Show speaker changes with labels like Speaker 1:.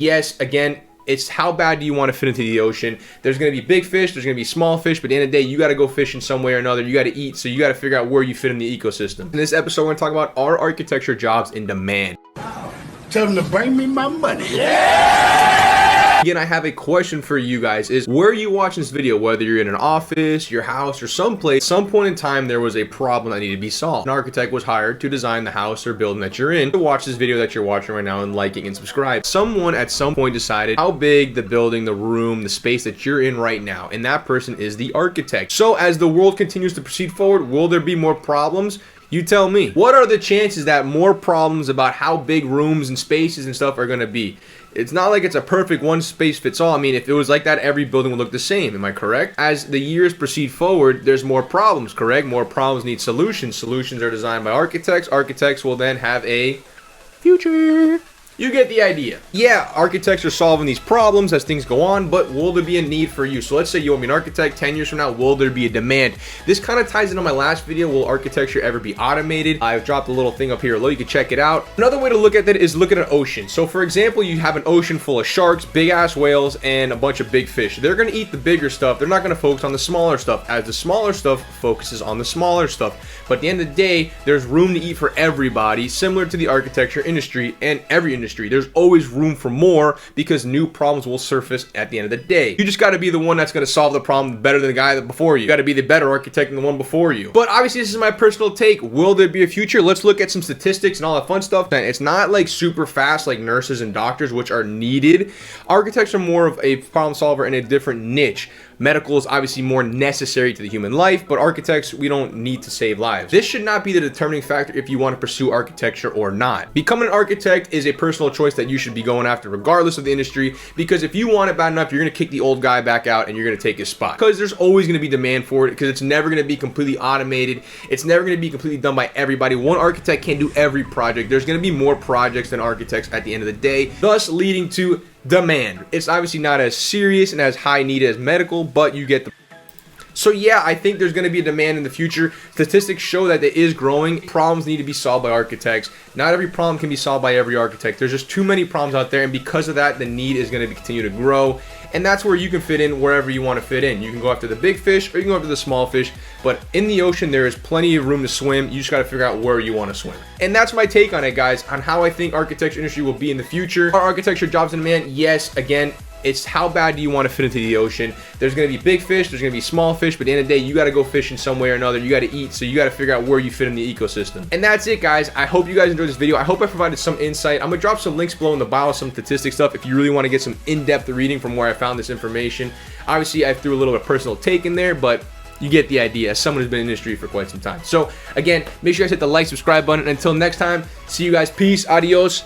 Speaker 1: Yes, again, it's how bad do you want to fit into the ocean. There's going to be big fish, there's going to be small fish, but at the end of the day, you got to go fishing some way or another. You got to eat, so you got to figure out where you fit in the ecosystem. In this episode, we're going to talk about, are architecture jobs in demand?
Speaker 2: Tell them to bring me my money.
Speaker 1: Again, I have a question for you guys, is where are you watching this video? Whether you're in an office, your house, or someplace, some point in time there was a problem that needed to be solved. An architect was hired to design the house or building that you're in. To watch this video that you're watching right now and liking and subscribe. Someone at some point decided how big the building, the room, the space that you're in right now, and that person is the architect. So as the world continues to proceed forward, will there be more problems? You tell me. What are the chances that more problems about how big rooms and spaces and stuff are going to be? It's not like it's a perfect one space fits all. I mean, if it was like that, every building would look the same. Am I correct? As the years proceed forward, there's more problems, correct? More problems need solutions. Solutions are designed by architects. Architects will then have a future. You get the idea. Yeah, architects are solving these problems as things go on, but will there be a need for you? So let's say you want to be an architect 10 years from now, will there be a demand? This kind of ties into my last video, will architecture ever be automated? I've dropped a little thing up here below, you can check it out. Another way to look at that is look at an ocean. So for example, you have an ocean full of sharks, big ass whales, and a bunch of big fish. They're gonna eat the bigger stuff, they're not gonna focus on the smaller stuff, as the smaller stuff focuses on the smaller stuff. But at the end of the day, there's room to eat for everybody, similar to the architecture industry and every industry. There's always room for more because new problems will surface at the end of the day. You just got to be the one that's going to solve the problem better than the guy before you. You got to be the better architect than the one before you. But obviously, this is my personal take. Will there be a future? Let's look at some statistics and all that fun stuff. And it's not like super fast like nurses and doctors, which are needed. Architects are more of a problem solver in a different niche. Medical is obviously more necessary to the human life, but architects, we don't need to save lives. This should not be the determining factor if you want to pursue architecture or not. Becoming an architect is a personal choice that you should be going after regardless of the industry, because if you want it bad enough, you're going to kick the old guy back out and you're going to take his spot. Because there's always going to be demand for it, because it's never going to be completely automated. It's never going to be completely done by everybody. One architect can't do every project. There's going to be more projects than architects at the end of the day, thus leading to demand. It's obviously not as serious and as high need as medical, but you get the. So yeah, I think there's going to be a demand in the future. Statistics show that it is growing. Problems need to be solved by architects. Not every problem can be solved by every architect. There's just too many problems out there, and because of that, the need is going to continue to grow. And that's where you can fit in wherever you want to fit in. You can go after the big fish or you can go after the small fish, but in the ocean, there is plenty of room to swim. You just got to figure out where you want to swim. And that's my take on it, guys, on how I think architecture industry will be in the future. Are architecture jobs in demand? Yes. Again, it's how bad do you want to fit into the ocean. There's going to be big fish, there's going to be small fish, but at the end of the day, you got to go fishing some way or another. You got to eat, so you got to figure out where you fit in the ecosystem. And that's it, guys. I hope you guys enjoyed this video. I hope I provided some insight. I'm going to drop some links below in the bio, some statistics stuff if you really want to get some in-depth reading from where I found this information. Obviously, I threw a little bit of personal take in there, but you get the idea as someone who's been in the industry for quite some time. So again, make sure you guys hit the like, subscribe button. And until next time, see you guys. Peace. Adios.